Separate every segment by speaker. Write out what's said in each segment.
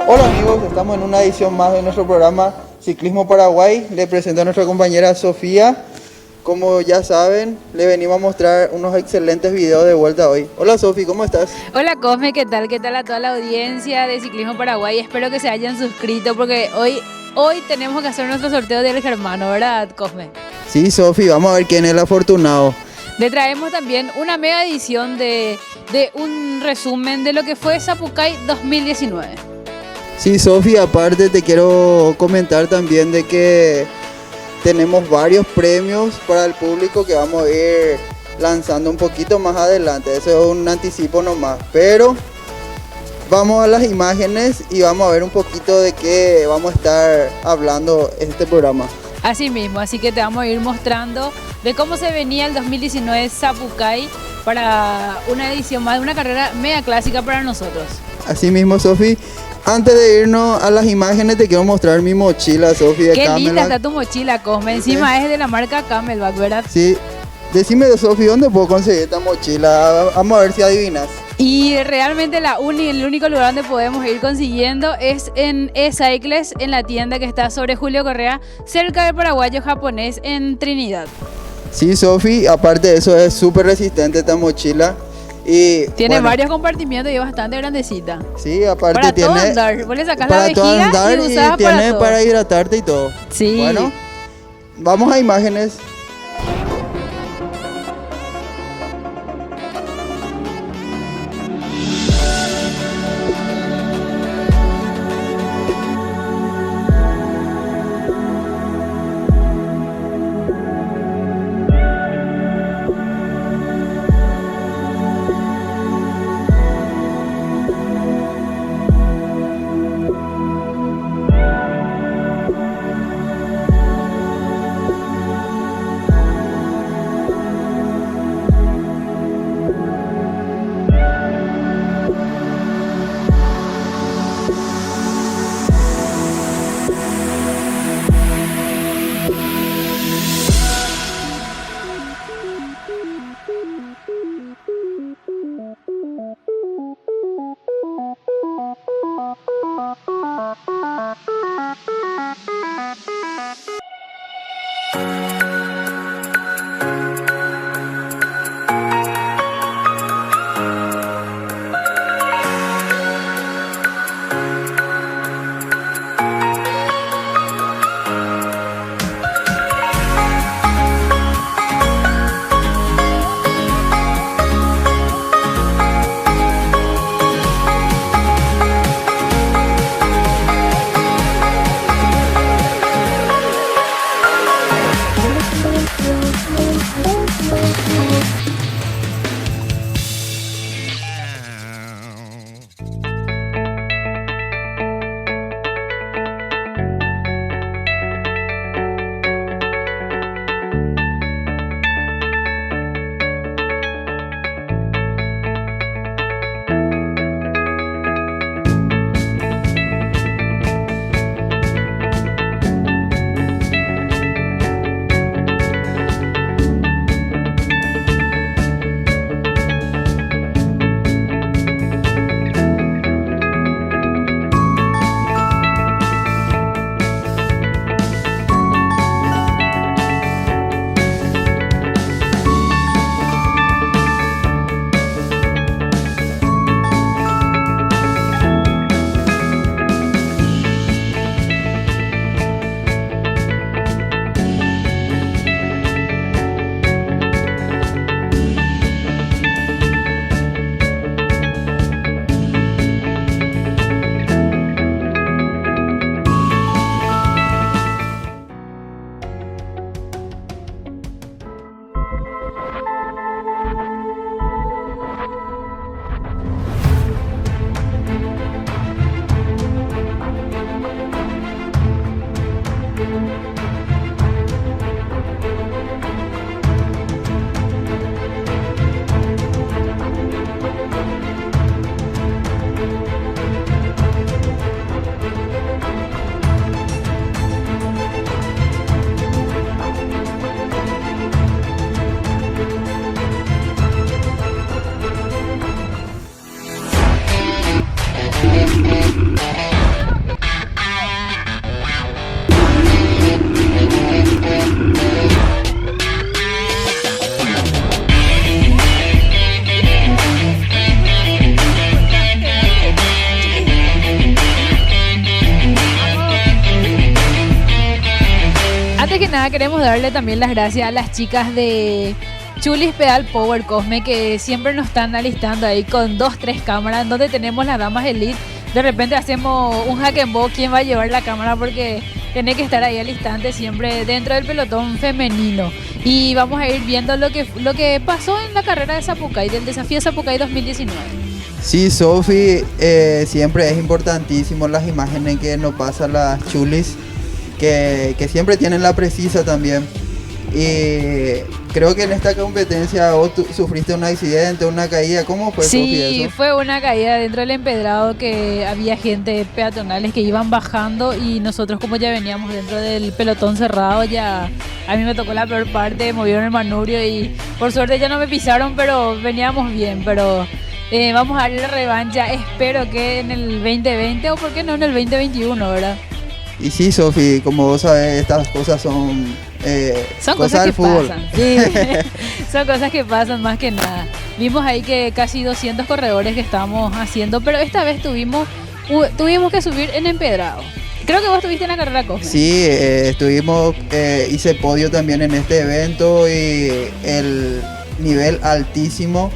Speaker 1: Hola amigos, estamos en una edición más de nuestro programa Ciclismo Paraguay. Le presento a nuestra compañera Sofía. Como ya saben, le venimos a mostrar unos excelentes videos de vuelta hoy. Hola Sofi, ¿cómo estás?
Speaker 2: Hola Cosme, ¿qué tal? ¿Qué tal a toda la audiencia de Ciclismo Paraguay? Espero que se hayan suscrito porque hoy tenemos que hacer nuestro sorteo del Germano, ¿verdad, Cosme?
Speaker 1: Sí, Sofi, vamos a ver quién es el afortunado.
Speaker 2: Le traemos también una mega edición de un resumen de lo que fue Sapucay 2019.
Speaker 1: Sí, Sofi, aparte te quiero comentar también de que tenemos varios premios para el público que vamos a ir lanzando un poquito más adelante. Eso es un anticipo nomás, pero vamos a las imágenes y vamos a ver un poquito de qué vamos a estar hablando en este programa.
Speaker 2: Así mismo, así que te vamos a ir mostrando de cómo se venía el 2019 Sapucay para una edición más de una carrera mega clásica para nosotros.
Speaker 1: Así mismo, Sofi. Antes de irnos a las imágenes, te quiero mostrar mi mochila, Sofi, de
Speaker 2: Qué linda
Speaker 1: Camelback.
Speaker 2: está tu mochila, Cosme. Encima es de la marca Camelback, ¿verdad?
Speaker 1: Sí. Decime, Sofi, ¿dónde puedo conseguir esta mochila? Vamos a ver si adivinas.
Speaker 2: Y realmente el único lugar donde podemos ir consiguiendo es en E-Cycles, en la tienda que está sobre Julio Correa, cerca del paraguayo japonés en Trinidad.
Speaker 1: Sí, Sofi, aparte de eso es súper resistente esta mochila. Y
Speaker 2: Tiene
Speaker 1: bueno,
Speaker 2: varios compartimientos y es bastante grandecita.
Speaker 1: sí, aparte
Speaker 2: Para
Speaker 1: tiene
Speaker 2: todo andar. Vos le sacás la
Speaker 1: para todo
Speaker 2: vejiga
Speaker 1: andar
Speaker 2: y usás
Speaker 1: y tiene
Speaker 2: todo.
Speaker 1: para hidratarte y todo.
Speaker 2: Sí.
Speaker 1: Bueno, vamos a imágenes.
Speaker 2: nada, queremos darle también las gracias a las chicas de Chulis Pedal Power Cosme, que siempre nos están alistando ahí con 2-3 cámaras, donde tenemos las damas elite. De repente hacemos un hack and box, quién va a llevar la cámara, porque tiene que estar ahí al instante siempre dentro del pelotón femenino. Y vamos a ir viendo lo que pasó en la carrera de Zapucay, del desafío Zapucay 2019.
Speaker 1: Sí, Sofi, siempre es importantísimo las imágenes que nos pasan las chulis, que siempre tienen la precisa también. Y creo que en esta competencia vos sufriste un accidente, una caída. ¿Cómo fue, Sofi,
Speaker 2: Sí,
Speaker 1: eso?
Speaker 2: fue una caída dentro del empedrado, que había gente peatonales que iban bajando y nosotros, como ya veníamos dentro del pelotón cerrado, ya a mí me tocó la peor parte, movieron el manubrio y por suerte ya no me pisaron, pero veníamos bien. Pero vamos a darle la revancha, espero que en el 2020 o por qué no en el 2021, ¿verdad?
Speaker 1: Y sí, Sofi, como vos sabés, estas cosas son
Speaker 2: Cosas
Speaker 1: del
Speaker 2: que
Speaker 1: fútbol.
Speaker 2: pasan, sí. Son cosas que pasan más que nada. Vimos ahí que casi 200 corredores que estábamos haciendo, pero esta vez tuvimos que subir en empedrado. Creo que vos estuviste en la carrera Cosme.
Speaker 1: Sí, hice podio también en este evento y el nivel altísimo.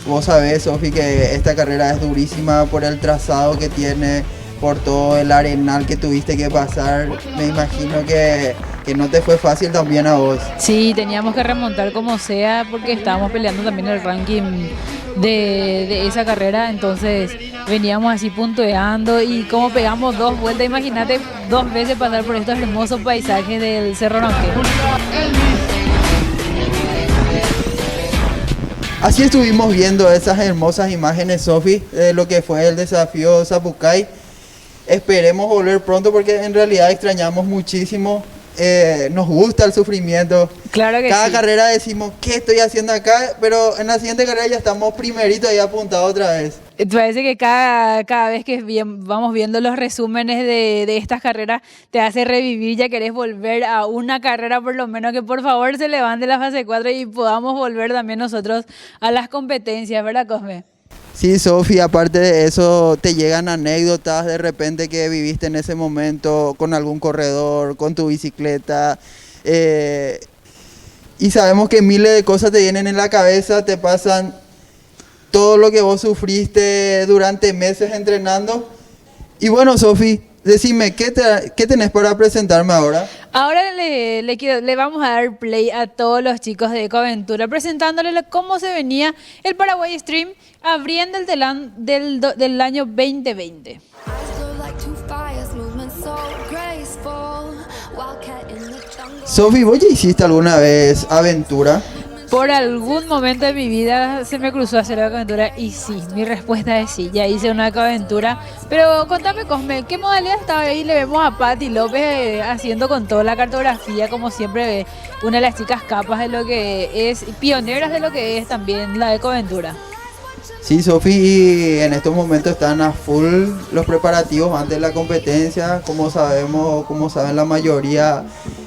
Speaker 1: Vos sabés, Sofi, que esta carrera es durísima por el trazado que tiene, por todo el arenal que tuviste que pasar. Me imagino que no te fue fácil también a vos.
Speaker 2: Sí, teníamos que remontar como sea porque estábamos peleando también el ranking de esa carrera, entonces veníamos así puntueando y como pegamos 2 vueltas, imagínate 2 veces pasar por estos hermosos paisajes del Cerro Ronquero.
Speaker 1: Así estuvimos viendo esas hermosas imágenes, Sofi, de lo que fue el desafío Zapucay. Esperemos volver pronto porque en realidad extrañamos muchísimo. Nos gusta el sufrimiento.
Speaker 2: Claro que
Speaker 1: Cada
Speaker 2: sí.
Speaker 1: carrera decimos, ¿qué estoy haciendo acá? Pero en la siguiente carrera ya estamos primerito ahí apuntados otra vez.
Speaker 2: Parece que cada vez que vamos viendo los resúmenes de estas carreras, te hace revivir, ya querés volver a una carrera, por lo menos que por favor se levante la fase 4 y podamos volver también nosotros a las competencias, ¿verdad, Cosme?
Speaker 1: Sí, Sofi, aparte de eso, te llegan anécdotas de repente que viviste en ese momento con algún corredor, con tu bicicleta. Y sabemos que miles de cosas te vienen en la cabeza, te pasan todo lo que vos sufriste durante meses entrenando. Y bueno, Sofi, decime, ¿qué tenés para presentarme ahora?
Speaker 2: Ahora le vamos a dar play a todos los chicos de Ecoaventura, presentándole cómo se venía el Paraguay Stream abriendo el telón del año 2020.
Speaker 1: Sofi, ¿vos ya hiciste alguna vez aventura?
Speaker 2: Por algún momento de mi vida se me cruzó hacer Ecoaventura y sí, mi respuesta es sí, ya hice una Ecoaventura. Pero contame, Cosme, ¿qué modalidad estaba ahí? Le vemos a Patti López haciendo con toda la cartografía, como siempre, una de las chicas capas de lo que es, pioneras de lo que es también la Ecoaventura.
Speaker 1: Sí, Sofi, y en estos momentos están a full los preparativos antes de la competencia. Como sabemos, como saben la mayoría,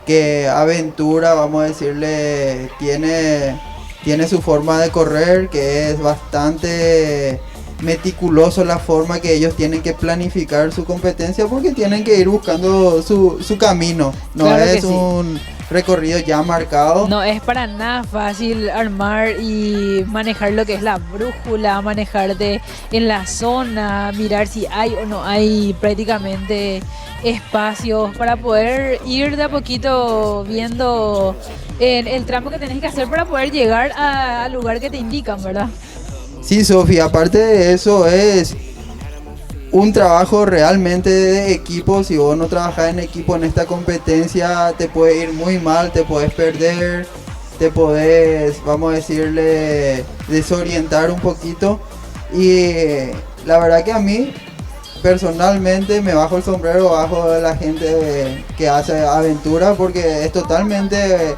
Speaker 1: que Aventura, vamos a decirle, tiene su forma de correr, que es bastante meticuloso la forma que ellos tienen que planificar su competencia, porque tienen que ir buscando su camino. No
Speaker 2: Claro que
Speaker 1: es
Speaker 2: sí.
Speaker 1: un recorrido ya marcado.
Speaker 2: No es para nada fácil armar y manejar lo que es la brújula, manejarte en la zona, mirar si hay o no hay prácticamente espacios para poder ir de a poquito viendo el tramo que tenés que hacer para poder llegar al lugar que te indican, ¿verdad?
Speaker 1: Sí, Sofía, aparte de eso es un trabajo realmente de equipo. Si vos no trabajás en equipo en esta competencia, te puede ir muy mal, te podés perder, te podés, vamos a decirle, desorientar un poquito. Y la verdad que a mí, personalmente, me bajo el sombrero bajo de la gente que hace aventura, porque es totalmente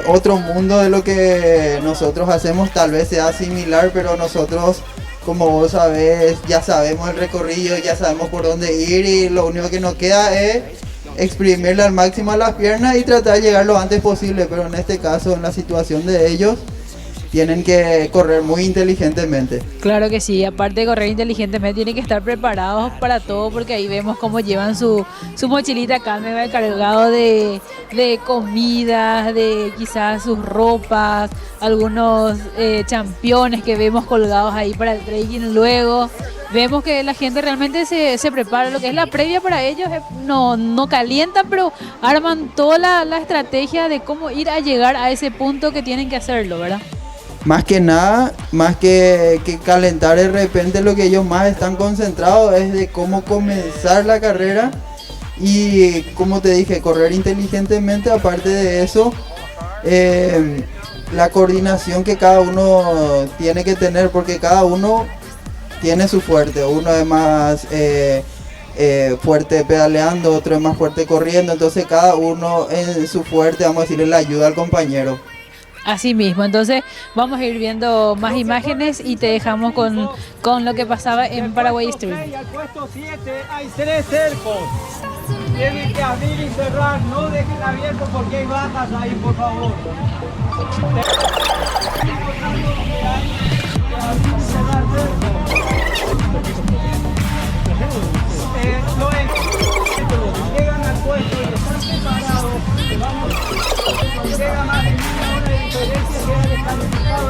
Speaker 1: otro mundo de lo que nosotros hacemos. Tal vez sea similar, pero nosotros, como vos sabés, ya sabemos el recorrido, ya sabemos por dónde ir, y lo único que nos queda es exprimirle al máximo a las piernas y tratar de llegar lo antes posible. Pero en este caso, en la situación de ellos, tienen que correr muy inteligentemente.
Speaker 2: Claro que sí, aparte de correr inteligentemente, tienen que estar preparados para todo porque ahí vemos cómo llevan su mochilita Canmebag cargado de comidas, de quizás sus ropas, algunos championes que vemos colgados ahí para el trekking. Luego vemos que la gente realmente se prepara, lo que es la previa para ellos, no calientan, pero arman toda la estrategia de cómo ir a llegar a ese punto que tienen que hacerlo, ¿verdad?
Speaker 1: Más que nada, más que calentar de repente, lo que ellos más están concentrados es de cómo comenzar la carrera y, como te dije, correr inteligentemente. Aparte de eso, la coordinación que cada uno tiene que tener, porque cada uno tiene su fuerte. Uno es más fuerte pedaleando, otro es más fuerte corriendo, entonces cada uno en su fuerte, vamos a decirle, la ayuda al compañero.
Speaker 2: Así mismo, entonces vamos a ir viendo más imágenes y te dejamos con lo que pasaba en Paraguay Street.
Speaker 3: Al puesto 7 hay 3 cercos. Tienen que abrir y cerrar, no dejen abierto porque hay bajas ahí, por favor. Cerrar llegan al puesto y están preparados. Vamos, llega más de media hora de diferencia, queda descalificado.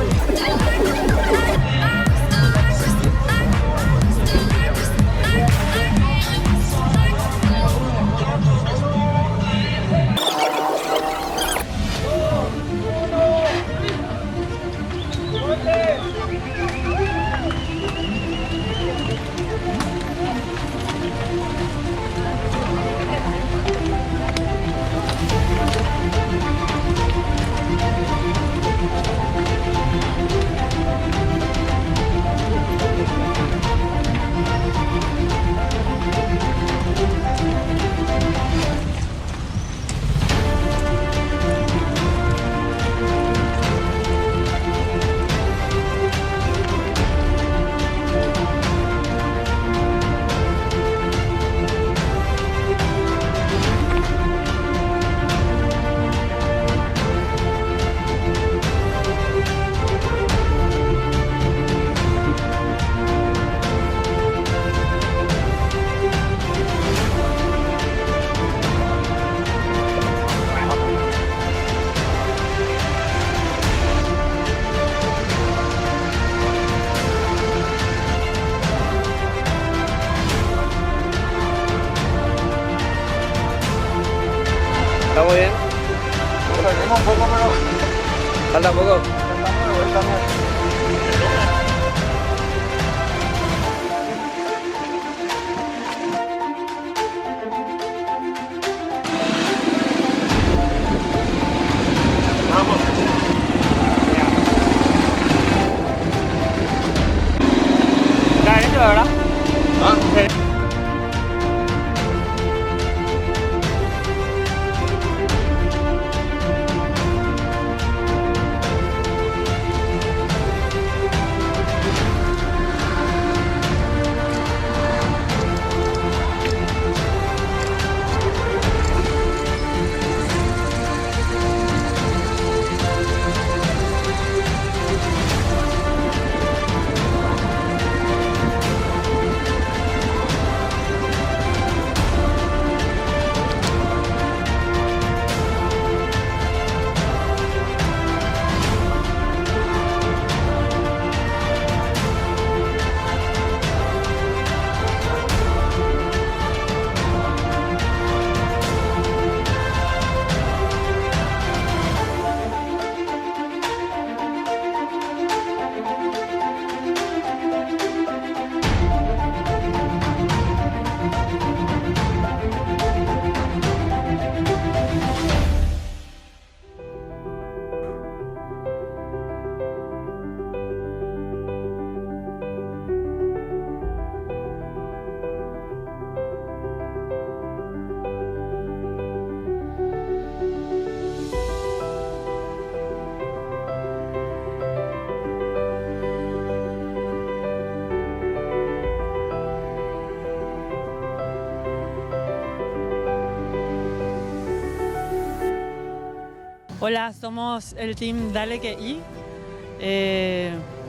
Speaker 4: Está muy bien.
Speaker 3: Perdemos un poco, pero
Speaker 4: Falta poco.
Speaker 3: estamos de vuelta.
Speaker 4: Está derecho, ¿verdad?
Speaker 5: Hola, somos el team Dale que I.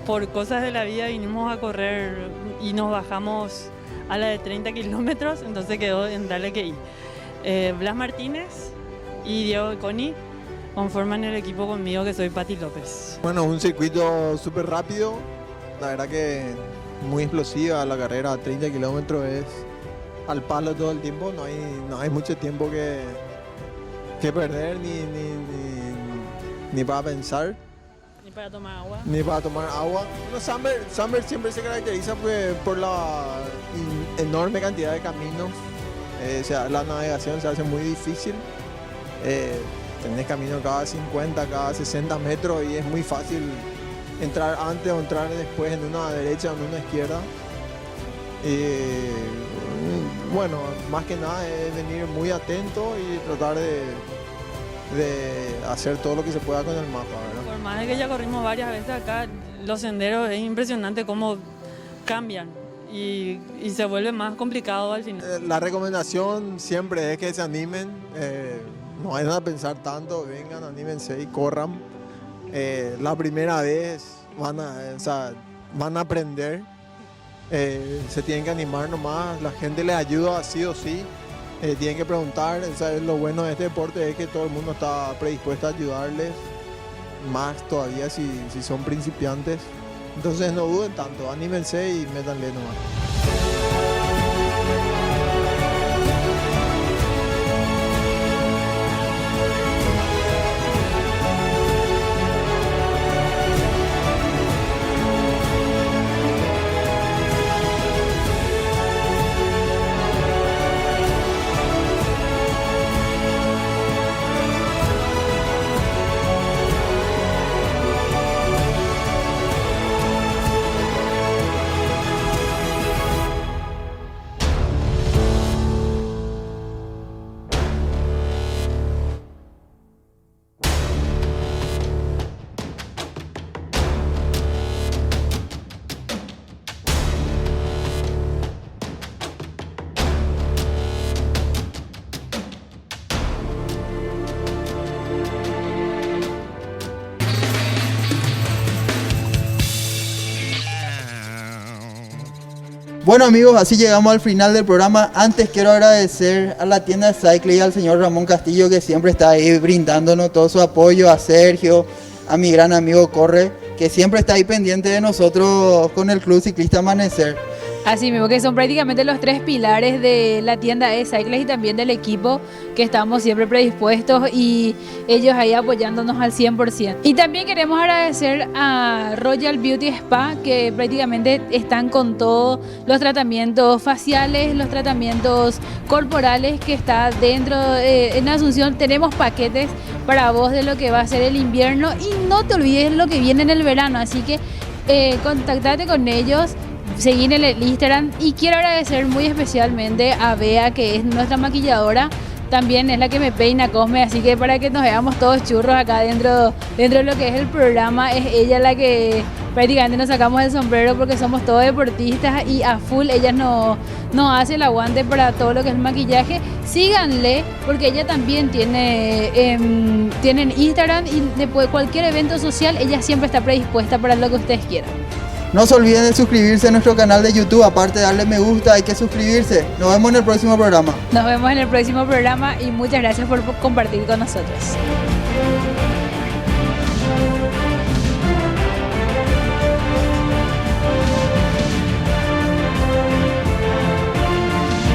Speaker 5: Por cosas de la vida vinimos a correr y nos bajamos a la de 30 kilómetros, entonces quedó en darle que ir. Blas Martínez y Diego Coni conforman el equipo conmigo, que soy Pati López.
Speaker 6: Bueno, un circuito súper rápido, la verdad que muy explosiva la carrera, 30 kilómetros es al palo todo el tiempo, no hay mucho tiempo que perder ni para pensar.
Speaker 5: Ni para tomar agua.
Speaker 6: Ni para tomar agua. Bueno, Summer siempre se caracteriza por la enorme cantidad de caminos. O sea, la navegación se hace muy difícil. Tenés camino cada 50, cada 60 metros y es muy fácil entrar antes o entrar después en una derecha o en una izquierda. Bueno, más que nada es venir muy atento y tratar de hacer todo lo que se pueda con el mapa, ¿verdad?
Speaker 5: Por más de que ya corrimos varias veces acá, los senderos es impresionante cómo cambian y se vuelve más complicado al final.
Speaker 6: La recomendación siempre es que se animen, no vayan a pensar tanto, vengan, anímense y corran. La primera vez van a aprender, se tienen que animar nomás, la gente les ayuda sí o sí. Tienen que preguntar, ¿sabes? Lo bueno de este deporte es que todo el mundo está predispuesto a ayudarles, más todavía si son principiantes. Entonces no duden tanto, anímense y métanle nomás.
Speaker 1: Bueno amigos, así llegamos al final del programa. Antes quiero agradecer a la tienda de Cycle y al señor Ramón Castillo, que siempre está ahí brindándonos todo su apoyo, a Sergio, a mi gran amigo Corre, que siempre está ahí pendiente de nosotros con el Club Ciclista Amanecer.
Speaker 2: Así mismo, que son prácticamente los tres pilares de la tienda e-Cycles y también del equipo, que estamos siempre predispuestos y ellos ahí apoyándonos al 100%. Y también queremos agradecer a Royal Beauty Spa, que prácticamente están con todos los tratamientos faciales, los tratamientos corporales que está dentro. En Asunción tenemos paquetes para vos de lo que va a ser el invierno y no te olvides lo que viene en el verano, así que contactate con ellos. Seguir en el Instagram y quiero agradecer muy especialmente a Bea, que es nuestra maquilladora, también es la que me peina, Cosme, así que para que nos veamos todos churros acá dentro de lo que es el programa, es ella la que prácticamente nos sacamos el sombrero porque somos todos deportistas y a full ella nos hace el aguante para todo lo que es el maquillaje. Síganle porque ella también tiene en Instagram y después de cualquier evento social ella siempre está predispuesta para lo que ustedes quieran.
Speaker 1: No se olviden de suscribirse a nuestro canal de YouTube, aparte de darle me gusta, hay que suscribirse. Nos vemos en el próximo programa.
Speaker 2: Nos vemos en el próximo programa y muchas gracias por compartir con nosotros.